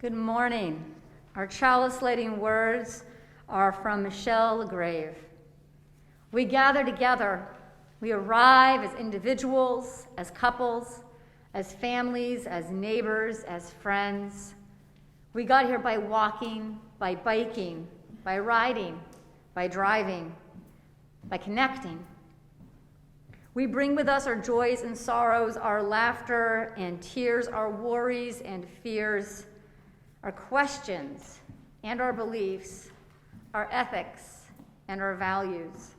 Good morning. Our chalice lighting words are from Michelle LeGrave. We gather together. We arrive as individuals, as couples, as families, as neighbors, as friends. We got here by walking, by biking, by riding, by driving, by connecting. We bring with us our joys and sorrows, our laughter and tears, our worries and fears, our questions and our beliefs, our ethics and our values.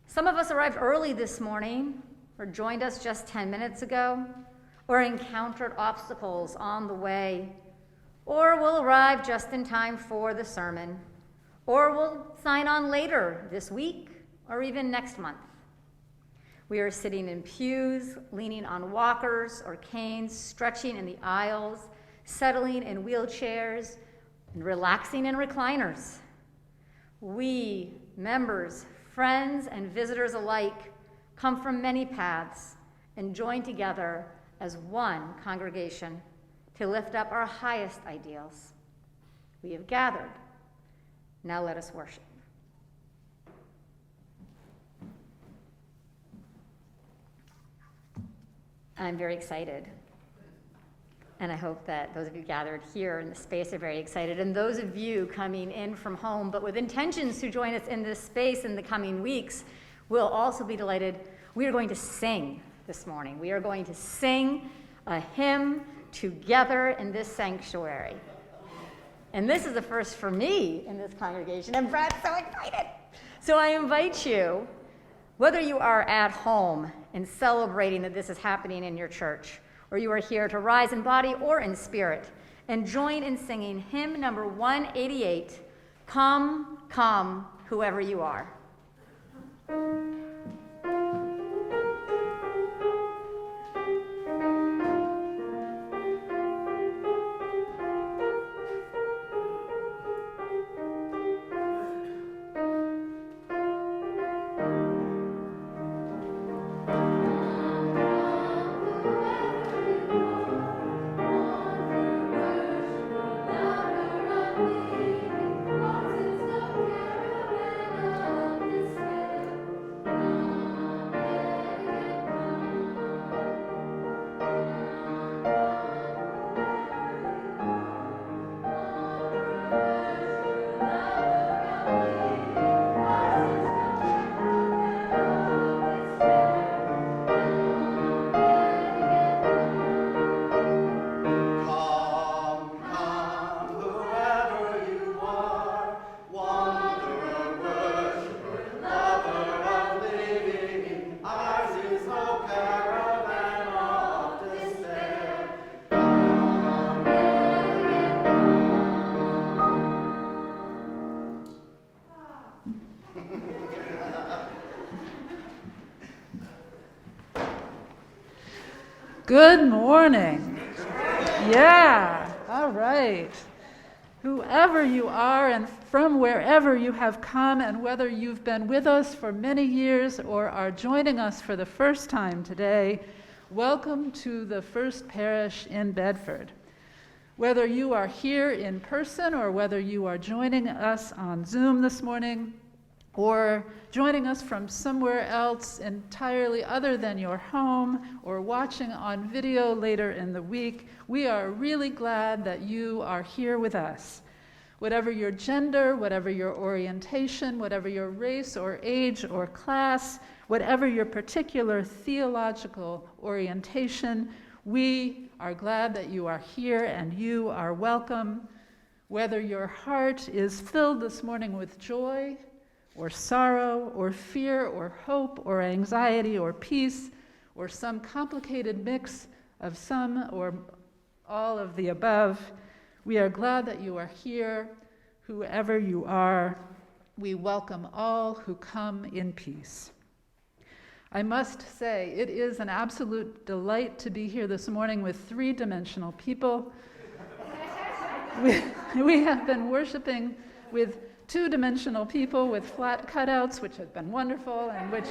Some of us arrived early this morning, or joined us just 10 minutes ago, or encountered obstacles on the way, or will arrive just in time for the sermon, or will sign on later this week or even next month. We are sitting in pews, leaning on walkers or canes, stretching in the aisles, settling in wheelchairs, and relaxing in recliners. We, members, friends, and visitors alike, come from many paths and join together as one congregation to lift up our highest ideals. We have gathered. Now let us worship. I'm very excited. And I hope that those of you gathered here in the space are very excited. And those of you coming in from home, but with intentions to join us in this space in the coming weeks, will also be delighted. We are going to sing this morning. We are going to sing a hymn together in this sanctuary. And this is the first for me in this congregation, and Brad's so excited. So I invite you, whether you are at home and celebrating that this is happening in your church, or you are here to rise in body or in spirit, and join in singing hymn number 188, Come, Come, Whoever You Are. Good morning. Yeah, all right. Whoever you are and from wherever you have come, and whether you've been with us for many years or are joining us for the first time today, welcome to the First Parish in Bedford. Whether you are here in person or whether you are joining us on Zoom this morning, or joining us from somewhere else entirely other than your home, or watching on video later in the week, we are really glad that you are here with us. Whatever your gender, whatever your orientation, whatever your race or age or class, whatever your particular theological orientation, we are glad that you are here and you are welcome. Whether your heart is filled this morning with joy, or sorrow, or fear, or hope, or anxiety, or peace, or some complicated mix of some or all of the above, we are glad that you are here. Whoever you are, we welcome all who come in peace. I must say, it is an absolute delight to be here this morning with three-dimensional people. We have been worshiping with two-dimensional people with flat cutouts, which has been wonderful, and which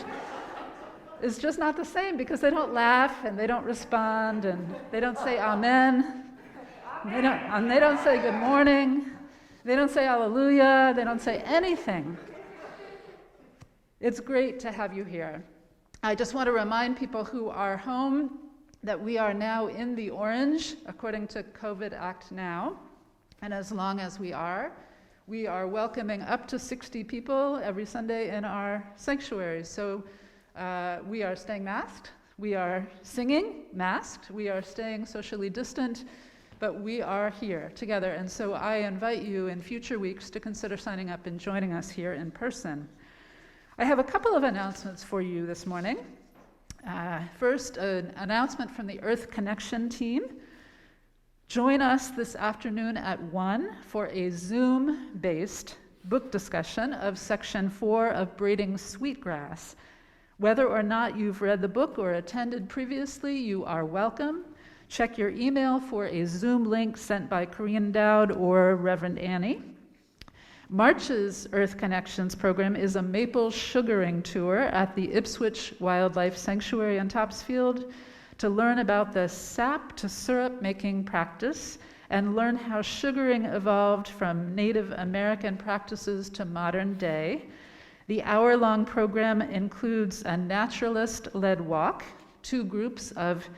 is just not the same because they don't laugh and they don't respond and they don't say amen. They don't say good morning. They don't say hallelujah. They don't say anything. It's great to have you here. I just want to remind people who are home that we are now in the orange, according to COVID Act now. And as long as we are welcoming up to 60 people every Sunday in our sanctuary. So we are staying masked. We are singing masked. We are staying socially distant. But we are here together. And so I invite you in future weeks to consider signing up and joining us here in person. I have a couple of announcements for you this morning. First, an announcement from the Earth Connection team. Join us this afternoon at 1 for a Zoom-based book discussion of Section 4 of Braiding Sweetgrass. Whether or not you've read the book or attended previously, you are welcome. Check your email for a Zoom link sent by Corinne Dowd or Reverend Annie. March's Earth Connections program is a maple sugaring tour at the Ipswich Wildlife Sanctuary in Topsfield to learn about the sap to syrup making practice and learn how sugaring evolved from Native American practices to modern day. The hour-long program includes a naturalist-led walk, 2 groups of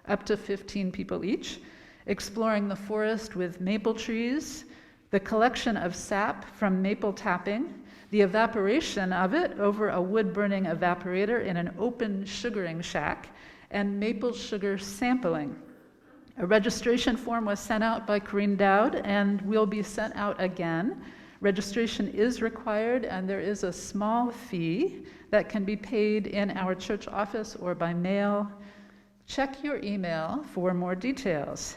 up to 15 people each, exploring the forest with maple trees, the collection of sap from maple tapping, the evaporation of it over a wood-burning evaporator in an open sugaring shack, and maple sugar sampling. A registration form was sent out by Corinne Dowd and will be sent out again. Registration is required, and there is a small fee that can be paid in our church office or by mail. Check your email for more details.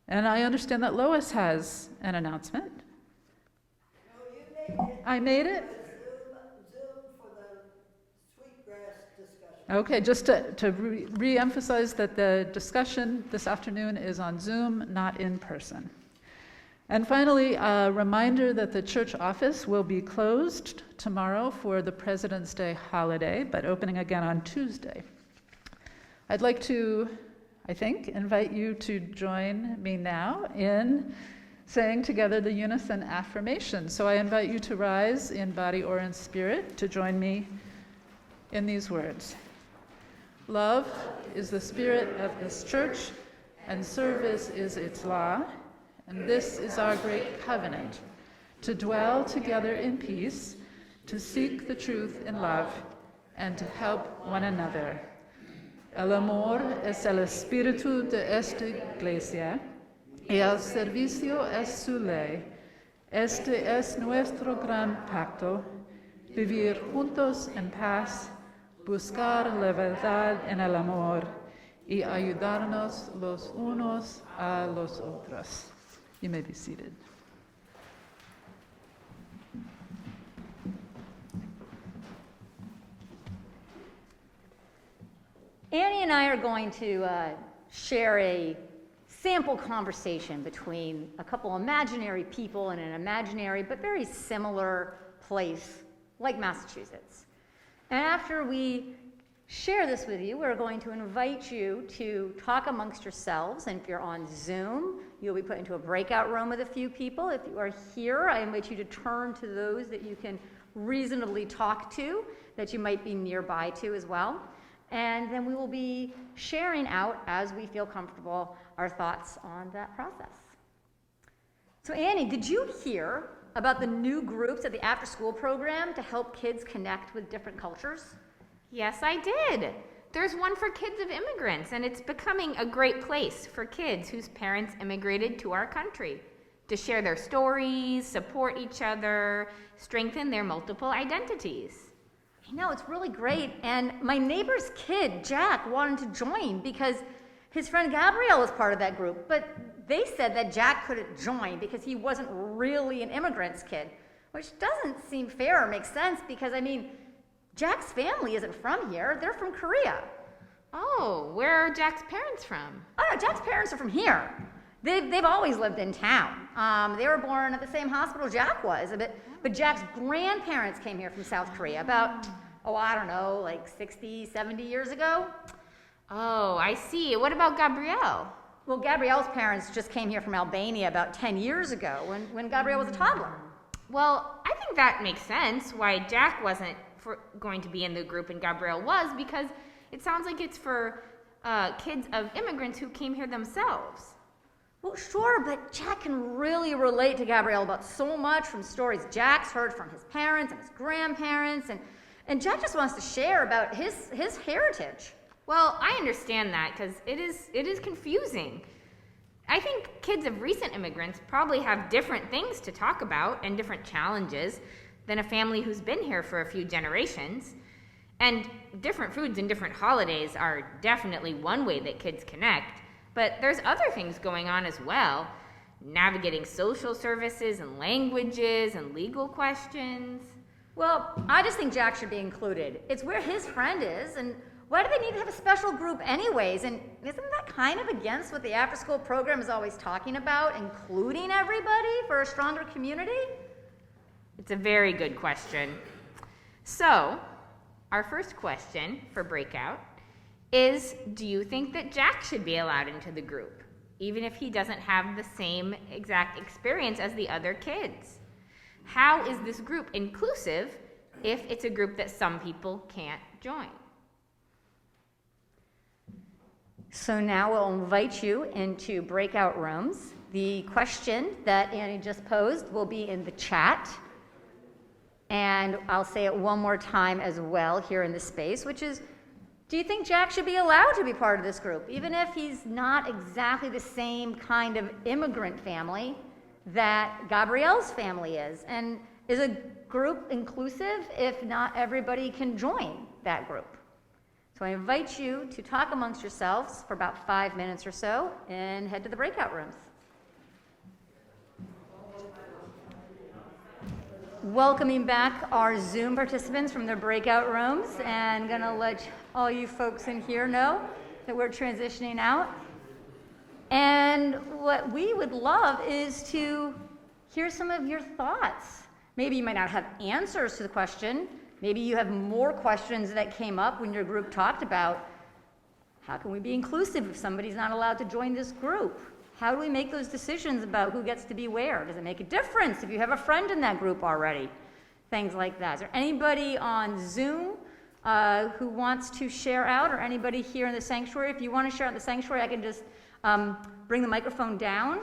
And I understand that Lois has an announcement. No, you made it. I made it? Zoom for the sweetgrass discussion. Okay, just to re-emphasize that the discussion this afternoon is on Zoom, not in person. And finally, a reminder that the church office will be closed tomorrow for the President's Day holiday, but opening again on Tuesday. I'd like to, invite you to join me now in saying together the unison affirmation. So I invite you to rise in body or in spirit to join me in these words. Love is the spirit of this church, and service is its law, and this is our great covenant, to dwell together in peace, to seek the truth in love, and to help one another. El amor es el espíritu de esta iglesia, y el servicio es su ley. Este es nuestro gran pacto, vivir juntos en paz, buscar la verdad en el amor, y ayudarnos los unos a los otros. You may be seated. Annie and I are going to share a sample conversation between a couple imaginary people in an imaginary but very similar place like Massachusetts. And after we share this with you, we're going to invite you to talk amongst yourselves. And if you're on Zoom, you'll be put into a breakout room with a few people. If you are here, I invite you to turn to those that you can reasonably talk to, that you might be nearby to as well. And then we will be sharing out, as we feel comfortable, our thoughts on that process. So Annie, did you hear about the new groups at the after-school program to help kids connect with different cultures? Yes, I did. There's one for kids of immigrants, and it's becoming a great place for kids whose parents immigrated to our country to share their stories, support each other, strengthen their multiple identities. I know, it's really great. And my neighbor's kid, Jack, wanted to join because his friend Gabrielle was part of that group, but they said that Jack couldn't join because he wasn't really an immigrant's kid, which doesn't seem fair or make sense because, Jack's family isn't from here. They're from Korea. Oh, where are Jack's parents from? Oh, no, Jack's parents are from here. They've always lived in town. They were born at the same hospital Jack was, but Jack's grandparents came here from South Korea about, 60, 70 years ago. Oh, I see. What about Gabrielle? Well, Gabrielle's parents just came here from Albania about 10 years ago when Gabrielle was a toddler. Well, I think that makes sense why Jack wasn't going to be in the group and Gabrielle was, because it sounds like it's for kids of immigrants who came here themselves. Well, sure, but Jack can really relate to Gabrielle about so much from stories Jack's heard from his parents and his grandparents, and Jack just wants to share about his heritage. Well, I understand that because it is confusing. I think kids of recent immigrants probably have different things to talk about and different challenges than a family who's been here for a few generations. And different foods and different holidays are definitely one way that kids connect, but there's other things going on as well, navigating social services and languages and legal questions. Well, I just think Jack should be included. It's where his friend is, and why do they need to have a special group anyways? And isn't that kind of against what the after-school program is always talking about, including everybody for a stronger community? It's a very good question. So, our first question for Breakout is, do you think that Jack should be allowed into the group, even if he doesn't have the same exact experience as the other kids? How is this group inclusive if it's a group that some people can't join? So now we'll invite you into breakout rooms. The question that Annie just posed will be in the chat. And I'll say it one more time as well here in the space, which is, do you think Jack should be allowed to be part of this group, even if he's not exactly the same kind of immigrant family that Gabrielle's family is? And is a group inclusive if not everybody can join that group? So I invite you to talk amongst yourselves for about 5 minutes or so and head to the breakout rooms. Welcoming back our Zoom participants from their breakout rooms, and gonna let all you folks in here know that we're transitioning out. And what we would love is to hear some of your thoughts. Maybe you might not have answers to the question. Maybe you have more questions that came up when your group talked about how can we be inclusive if somebody's not allowed to join this group? How do we make those decisions about who gets to be where? Does it make a difference if you have a friend in that group already? Things like that. Is there anybody on Zoom who wants to share out, or anybody here in the sanctuary? If you want to share out in the sanctuary, I can just bring the microphone down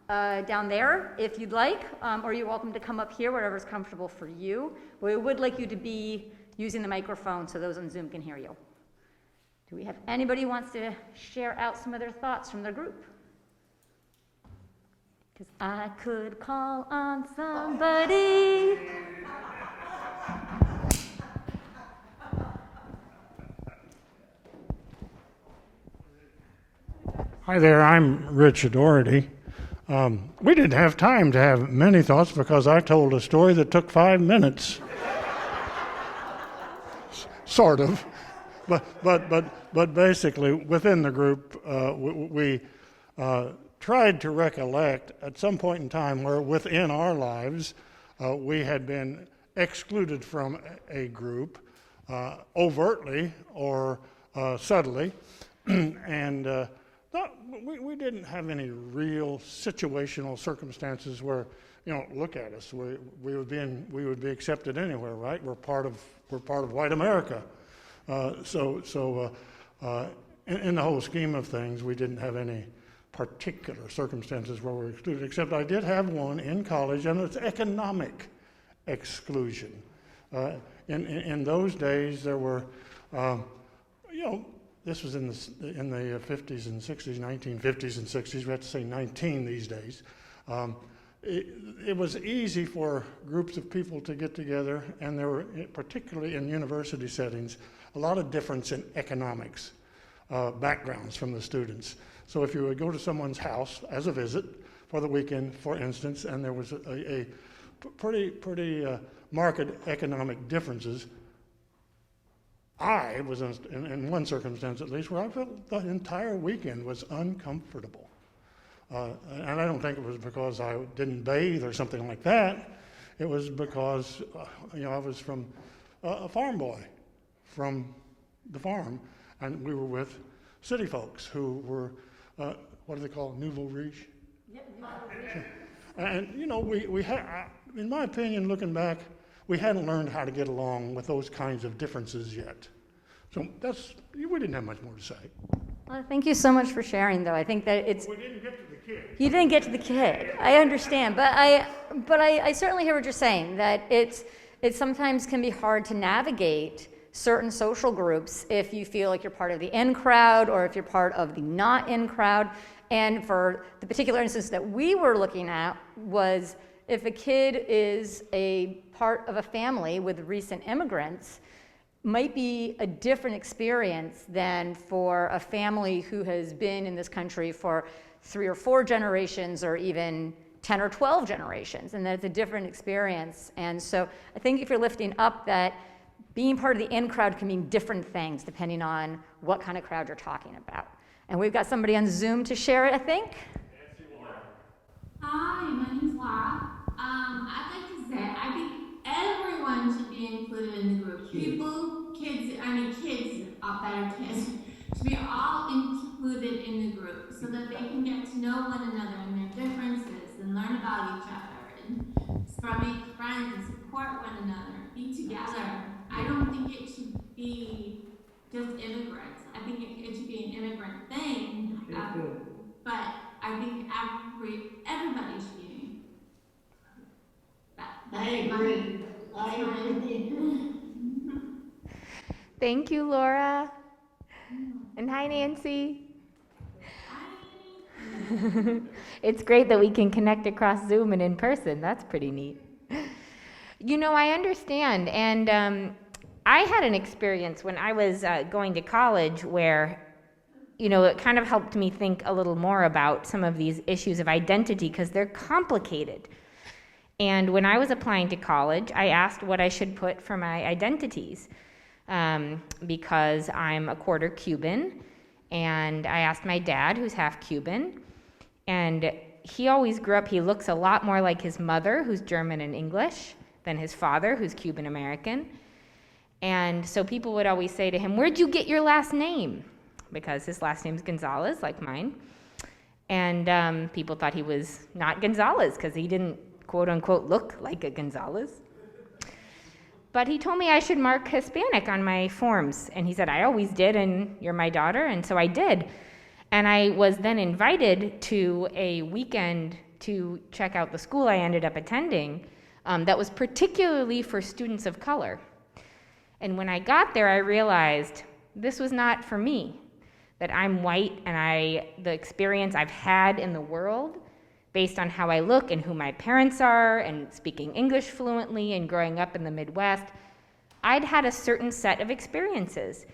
there if you'd like, or you're welcome to come up here, whatever's comfortable for you. We would like you to be using the microphone so those on Zoom can hear you. Do we have anybody who wants to share out some of their thoughts from their group? Because I could call on somebody. Hi there, I'm Rich Doherty. We didn't have time to have many thoughts because I told a story that took 5 minutes. Sort of. But basically, within the group, we tried to recollect at some point in time where within our lives we had been excluded from a group overtly or subtly, and we didn't have any real situational circumstances where, look at us, we would be accepted anywhere, right? We're part of white America. So in the whole scheme of things, we didn't have any particular circumstances where we're excluded, except I did have one in college, and it's economic exclusion. In those days, there were, this was in the 50s and 60s, 1950s and 60s. We have to say 19 these days. It was easy for groups of people to get together, and there were, particularly in university settings, a lot of difference in economics backgrounds from the students. So if you would go to someone's house as a visit for the weekend, for instance, and there was a pretty marked economic differences, I was in one circumstance at least where I felt the entire weekend was uncomfortable. And I don't think it was because I didn't bathe or something like that. It was because, I was from a farm boy from the farm, and we were with city folks who were what do they call it, nouveau riche? Yeah, nouveau riche. And, you know, we had, in my opinion, looking back, we hadn't learned how to get along with those kinds of differences yet. So we didn't have much more to say. Well, thank you so much for sharing, though. I think that it's... We didn't get to the kid. You didn't get to the kid. I understand, but I certainly hear what you're saying, that it sometimes can be hard to navigate certain social groups if you feel like you're part of the in crowd or if you're part of the not in crowd. And for the particular instance that we were looking at was if a kid is a part of a family with recent immigrants, might be a different experience than for a family who has been in this country for 3 or 4 generations or even 10 or 12 generations, and that's a different experience. And so I think if you're lifting up that being part of the in crowd can mean different things depending on what kind of crowd you're talking about. And we've got somebody on Zoom to share it, I think. Hi, my name's Laura. I'd like to say I think everyone should be included in the group. Kids that are kids should be all included in the group so that they can get to know one another and their differences and learn about each other and make friends and support one another, be together. I don't think it should be just immigrants. I think it should be an immigrant thing. But I think everybody should be. I agree. Thank you, Laura. And hi, Nancy. It's great that we can connect across Zoom and in person. That's pretty neat. You know, I understand. And I had an experience when I was going to college where, you know, it kind of helped me think a little more about some of these issues of identity because they're complicated. And when I was applying to college, I asked what I should put for my identities. Because I'm a quarter Cuban, and I asked my dad, who's half Cuban, and he always grew up, he looks a lot more like his mother, who's German and English, than his father, who's Cuban American. And so people would always say to him, "Where'd you get your last name?" Because his last name's Gonzalez, like mine. And people thought he was not Gonzalez because he didn't, quote unquote, look like a Gonzalez. But he told me I should mark Hispanic on my forms. And he said, I always did, and you're my daughter, and so I did. And I was then invited to a weekend to check out the school I ended up attending that was particularly for students of color. And when I got there, I realized this was not for me, that I'm white and the experience I've had in the world based on how I look and who my parents are and speaking English fluently and growing up in the Midwest, I'd had a certain set of experiences.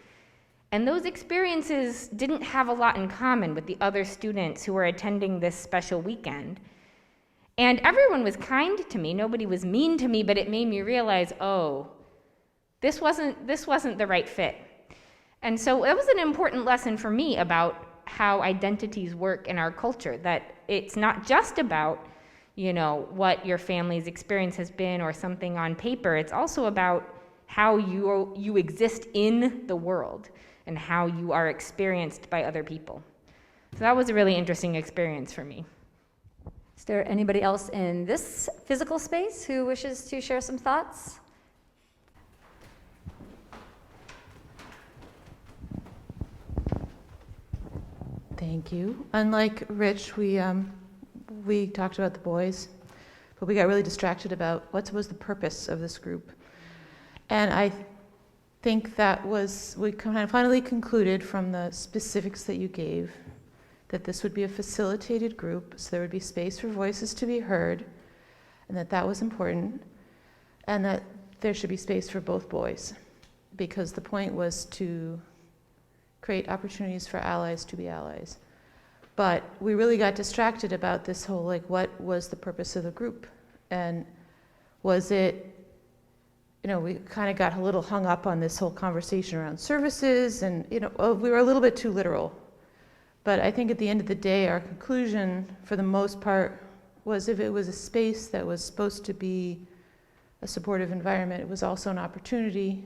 And those experiences didn't have a lot in common with the other students who were attending this special weekend. And everyone was kind to me, nobody was mean to me, but it made me realize, oh, this wasn't the right fit. And so that was an important lesson for me about how identities work in our culture, that it's not just about, you know, what your family's experience has been or something on paper. It's also about how you exist in the world and how you are experienced by other people. So that was a really interesting experience for me. Is there anybody else in this physical space who wishes to share some thoughts? Thank you. Unlike Rich, we talked about the boys, but we got really distracted about what was the purpose of this group. And I think we kind of finally concluded from the specifics that you gave that this would be a facilitated group, so there would be space for voices to be heard, and that was important, and that there should be space for both boys, because the point was to create opportunities for allies to be allies. But we really got distracted about this whole, what was the purpose of the group? And was it, we kind of got a little hung up on this whole conversation around services, and, we were a little bit too literal. But I think at the end of the day, our conclusion, for the most part, was if it was a space that was supposed to be a supportive environment, it was also an opportunity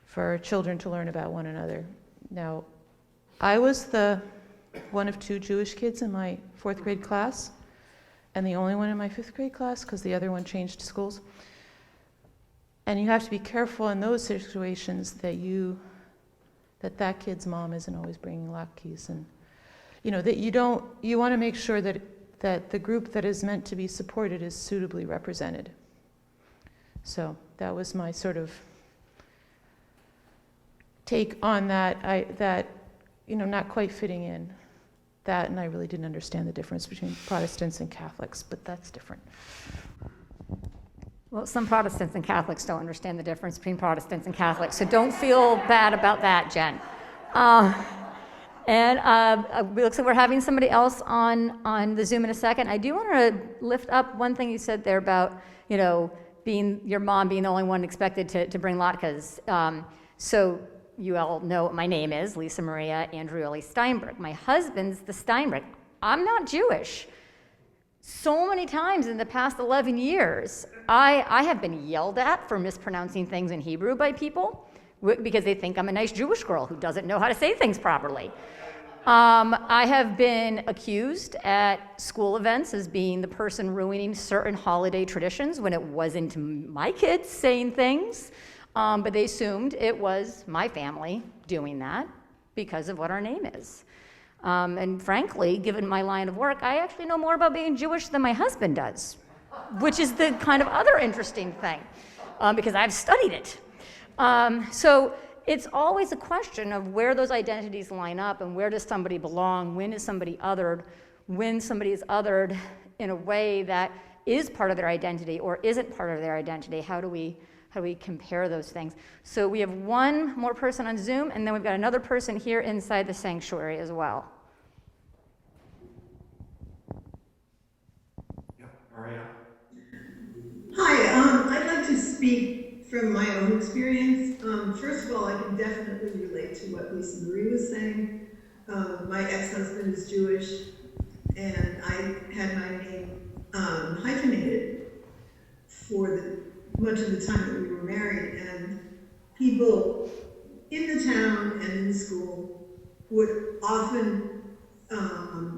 for children to learn about one another. Now, I was the one of 2 Jewish kids in my 4th grade class, and the only one in my 5th grade class because the other one changed schools. And you have to be careful in those situations that kid's mom isn't always bringing latkes, and that you want to make sure that the group that is meant to be supported is suitably represented. So that was my sort of take on that, not quite fitting in. That, and I really didn't understand the difference between Protestants and Catholics, but that's different. Well, some Protestants and Catholics don't understand the difference between Protestants and Catholics, so don't feel bad about that, Jen. It looks like we're having somebody else on the Zoom in a second. I do want to lift up one thing you said there about, being your mom being the only one expected to bring latkes. So you all know what my name is, Lisa Maria Andreoli Steinberg. My husband's the Steinberg. I'm not Jewish. So many times in the past 11 years, I have been yelled at for mispronouncing things in Hebrew by people because they think I'm a nice Jewish girl who doesn't know how to say things properly. I have been accused at school events as being the person ruining certain holiday traditions when it wasn't my kids saying things, but they assumed it was my family doing that because of what our name is. And frankly, given my line of work, I actually know more about being Jewish than my husband does, which is the kind of other interesting thing, because I've studied it. So it's always a question of where those identities line up and where does somebody belong, when is somebody othered, when somebody is othered in a way that is part of their identity or isn't part of their identity. How do we compare those things? So we have one more person on Zoom, and then we've got another person here inside the sanctuary as well. Yep, Maria. Hi, I'd like to speak from my own experience. First of all, I can definitely relate to what Lisa Marie was saying. My ex-husband is Jewish, and I had my name hyphenated for much of the time that we were married, and people in the town and in the school would often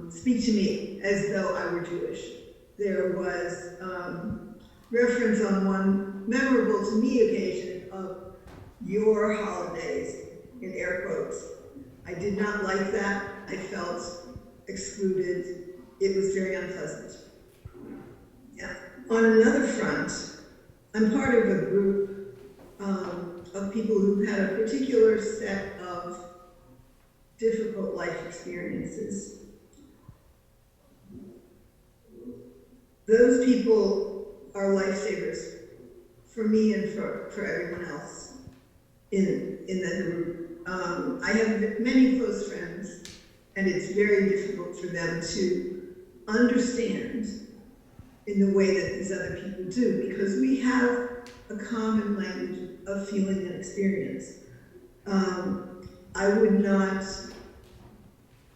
speak to me as though I were Jewish. There was reference on one memorable to me occasion of your holidays, in air quotes. I did not like that. I felt excluded. It was very unpleasant. Yeah. On another front, I'm part of a group of people who had a particular set of difficult life experiences. Those people are lifesavers for me and for everyone else in that group. I have many close friends, and it's very difficult for them to understand in the way that these other people do, because we have a common language of feeling and experience. I would not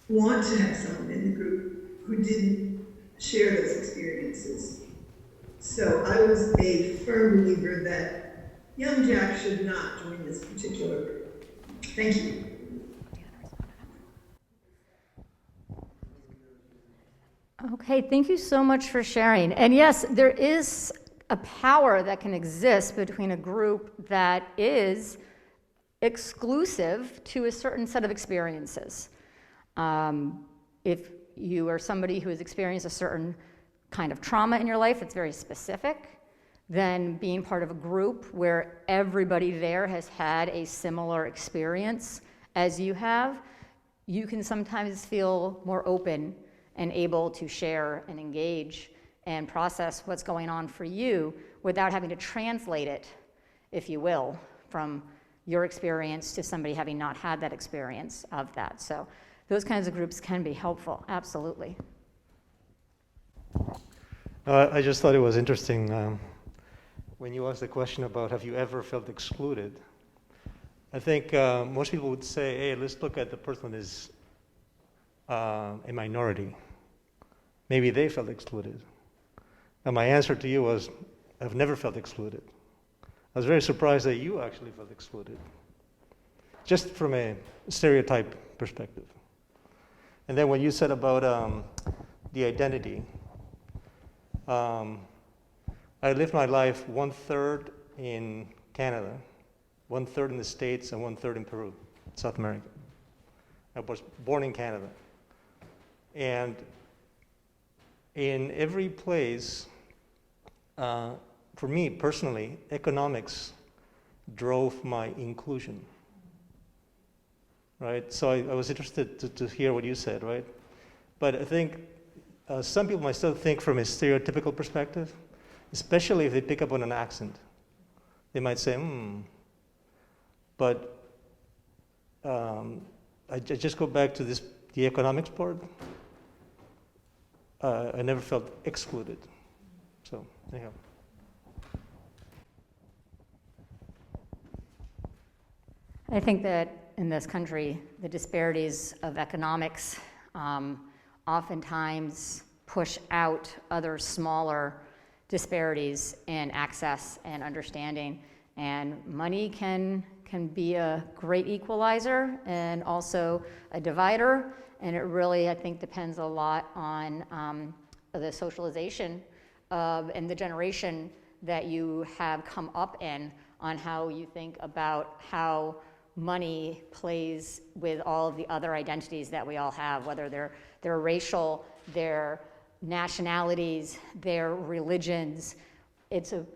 want to have someone in the group who didn't share those experiences. So I was a firm believer that young Jack should not join this particular group. Thank you. Okay, thank you so much for sharing. And yes, there is a power that can exist between a group that is exclusive to a certain set of experiences. If you are somebody who has experienced a certain kind of trauma in your life that's very specific, then being part of a group where everybody there has had a similar experience as you have, you can sometimes feel more open and able to share and engage and process what's going on for you without having to translate it, if you will, from your experience to somebody having not had that experience of that. So those kinds of groups can be helpful, absolutely. I just thought it was interesting when you asked the question about have you ever felt excluded. I think most people would say, hey, let's look at the person that is a minority. Maybe they felt excluded. And my answer to you was, I've never felt excluded. I was very surprised that you actually felt excluded, just from a stereotype perspective. And then what you said about the identity, I lived my life 1/3 in Canada, 1/3 in the States, and 1/3 in Peru, South America. I was born in Canada. And in every place, for me personally, economics drove my inclusion, right? So I was interested to hear what you said, right? But I think some people might still think from a stereotypical perspective, especially if they pick up on an accent. They might say, But I just go back to the economics part. I never felt excluded. So, anyhow. I think that in this country, the disparities of economics oftentimes push out other smaller disparities in access and understanding. And money can be a great equalizer and also a divider. And it really, I think, depends a lot on the socialization and the generation that you have come up in, on how you think about how money plays with all of the other identities that we all have, whether they're racial, their nationalities, their religions. The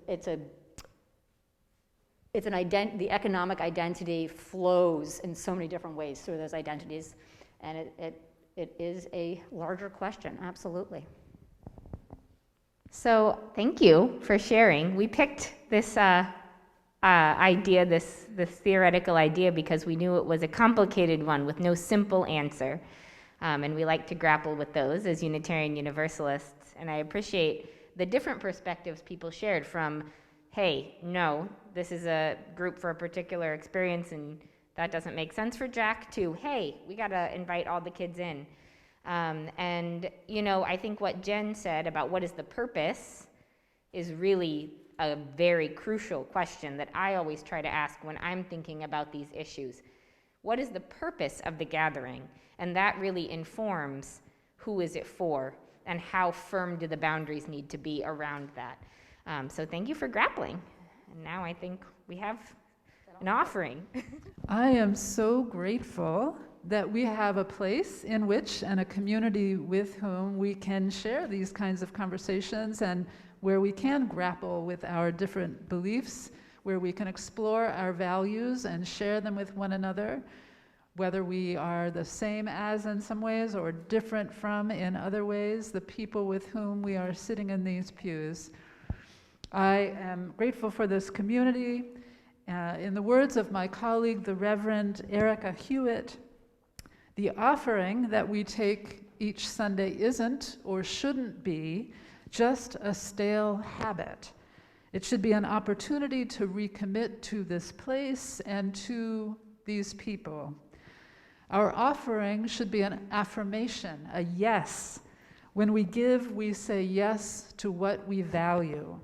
economic identity flows in so many different ways through those identities, and it is a larger question, absolutely. So thank you for sharing. We picked this idea, this theoretical idea, because we knew it was a complicated one with no simple answer. And we like to grapple with those as Unitarian Universalists. And I appreciate the different perspectives people shared, from, hey, no, this is a group for a particular experience and that doesn't make sense for Jack, to, hey, we got to invite all the kids in. And, I think what Jen said about what is the purpose is really a very crucial question that I always try to ask when I'm thinking about these issues. What is the purpose of the gathering? And that really informs who is it for and how firm do the boundaries need to be around that. So thank you for grappling. And now I think we have an offering. I am so grateful that we have a place in which, and a community with whom, we can share these kinds of conversations, and where we can grapple with our different beliefs, where we can explore our values and share them with one another, whether we are the same as in some ways or different from in other ways, the people with whom we are sitting in these pews. I am grateful for this community. In the words of my colleague, the Reverend Erica Hewitt, the offering that we take each Sunday isn't, or shouldn't be, just a stale habit. It should be an opportunity to recommit to this place and to these people. Our offering should be an affirmation, a yes. When we give, we say yes to what we value.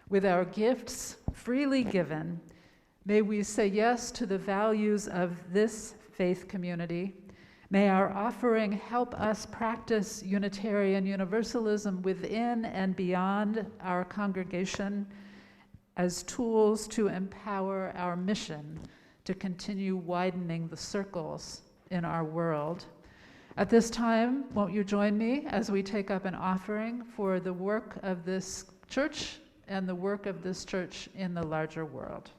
With our gifts freely given, may we say yes to the values of this faith community. May our offering help us practice Unitarian Universalism within and beyond our congregation as tools to empower our mission to continue widening the circles in our world. At this time, won't you join me as we take up an offering for the work of this church and the work of this church in the larger world?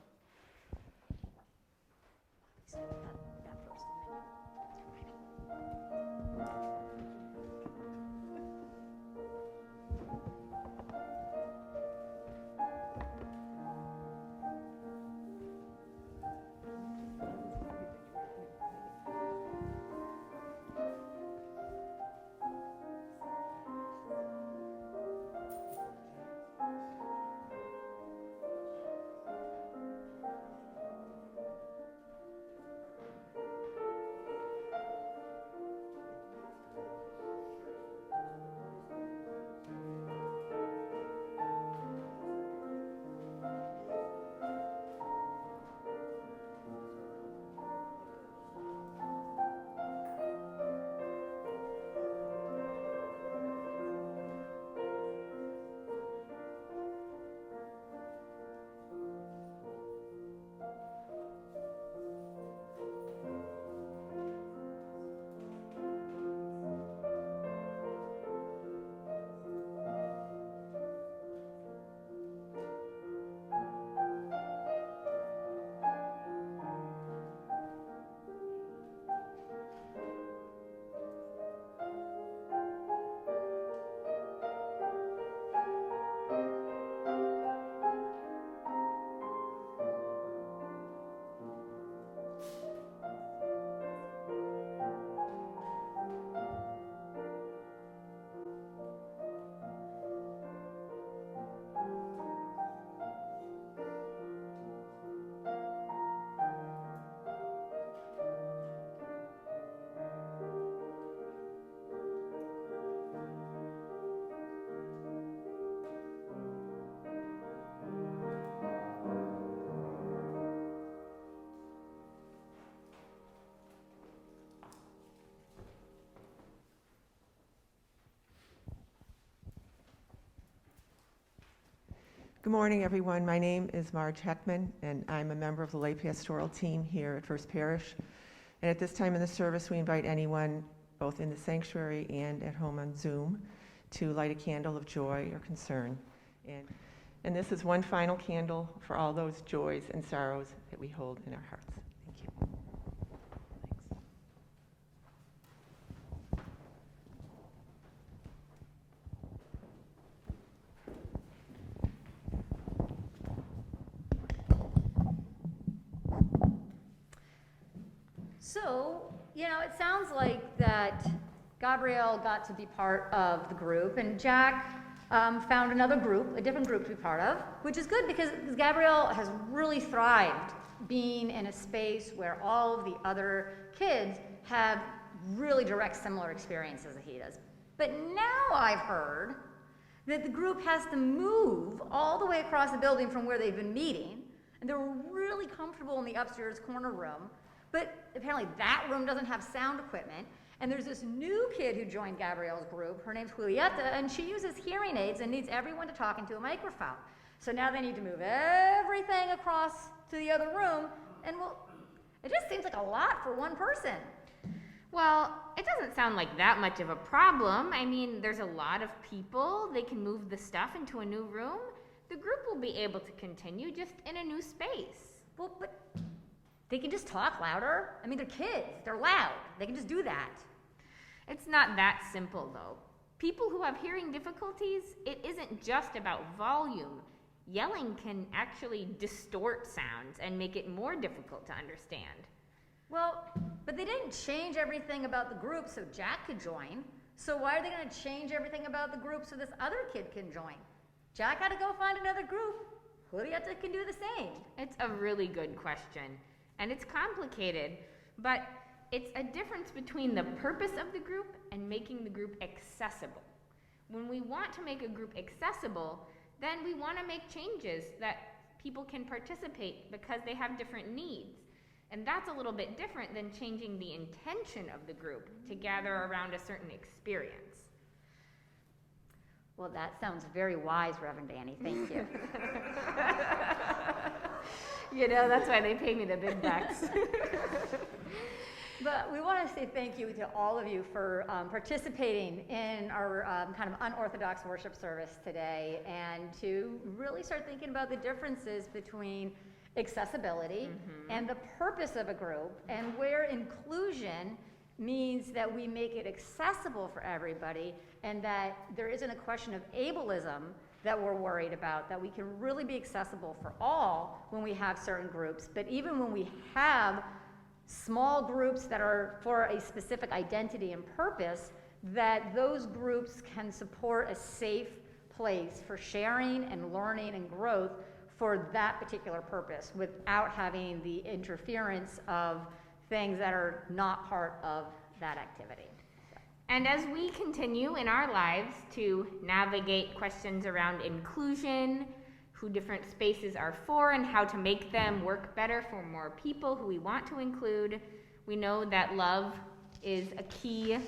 Good morning, everyone. My name is Marge Heckman, and I'm a member of the lay pastoral team here at First Parish. And at this time in the service, we invite anyone, both in the sanctuary and at home on Zoom, to light a candle of joy or concern. And this is one final candle for all those joys and sorrows that we hold in our hearts. Thank you. Thanks. So, it sounds like that Gabrielle got to be part of the group, and Jack found another group, a different group to be part of, which is good because Gabrielle has really thrived being in a space where all of the other kids have really direct similar experiences that he does. But now I've heard that the group has to move all the way across the building from where they've been meeting, and they're really comfortable in the upstairs corner room, but apparently that room doesn't have sound equipment. And there's this new kid who joined Gabrielle's group. Her name's Julieta, and she uses hearing aids and needs everyone to talk into a microphone. So now they need to move everything across to the other room, and it just seems like a lot for one person. Well, it doesn't sound like that much of a problem. I mean, there's a lot of people. They can move the stuff into a new room. The group will be able to continue just in a new space. Well, but they can just talk louder. I mean, they're kids. They're loud. They can just do that. It's not that simple, though. People who have hearing difficulties, it isn't just about volume. Yelling can actually distort sounds and make it more difficult to understand. Well, but they didn't change everything about the group so Jack could join. So why are they going to change everything about the group so this other kid can join? Jack had to go find another group. Julieta can do the same. It's a really good question. And it's complicated, but it's a difference between the purpose of the group and making the group accessible. When we want to make a group accessible, then we want to make changes that people can participate because they have different needs. And that's a little bit different than changing the intention of the group to gather around a certain experience. Well, that sounds very wise, Reverend Annie. Thank you. That's why they pay me the big bucks. But we want to say thank you to all of you for participating in our kind of unorthodox worship service today, and to really start thinking about the differences between accessibility and the purpose of a group, and where inclusion means that we make it accessible for everybody, and that there isn't a question of ableism that we're worried about, that we can really be accessible for all when we have certain groups. But even when we have small groups that are for a specific identity and purpose, that those groups can support a safe place for sharing and learning and growth for that particular purpose without having the interference of things that are not part of that activity. And as we continue in our lives to navigate questions around inclusion, who different spaces are for and how to make them work better for more people who we want to include, we know that love is a key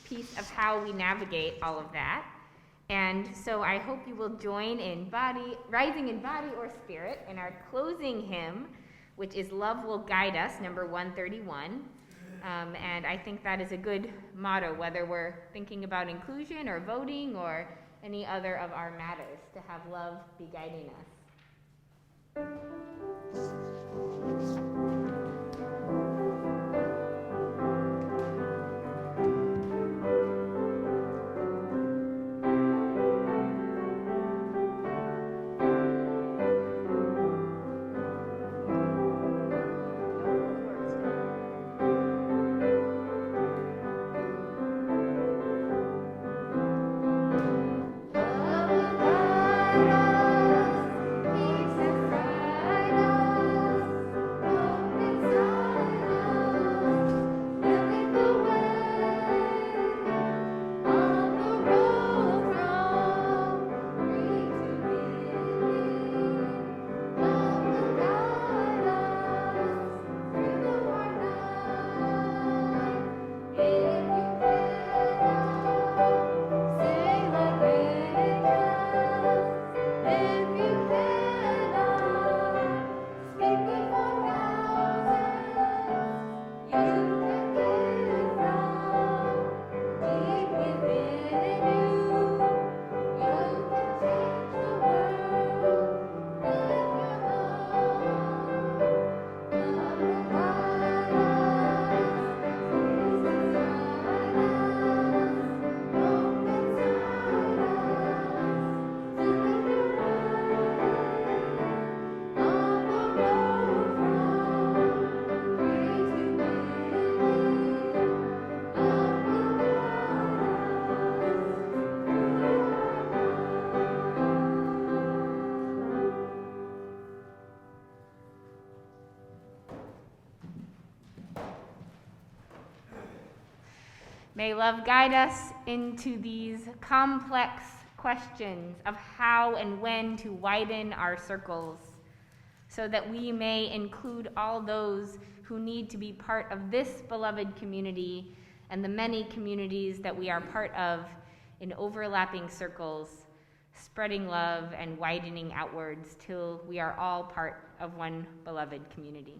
piece of how we navigate all of that. And so I hope you will join in rising in body or spirit in our closing hymn, which is Love Will Guide Us, number 131. And I think that is a good motto, whether we're thinking about inclusion or voting or any other of our matters, to have love be guiding us. Peace and guide us. May love guide us into these complex questions of how and when to widen our circles, so that we may include all those who need to be part of this beloved community and the many communities that we are part of in overlapping circles, spreading love and widening outwards till we are all part of one beloved community.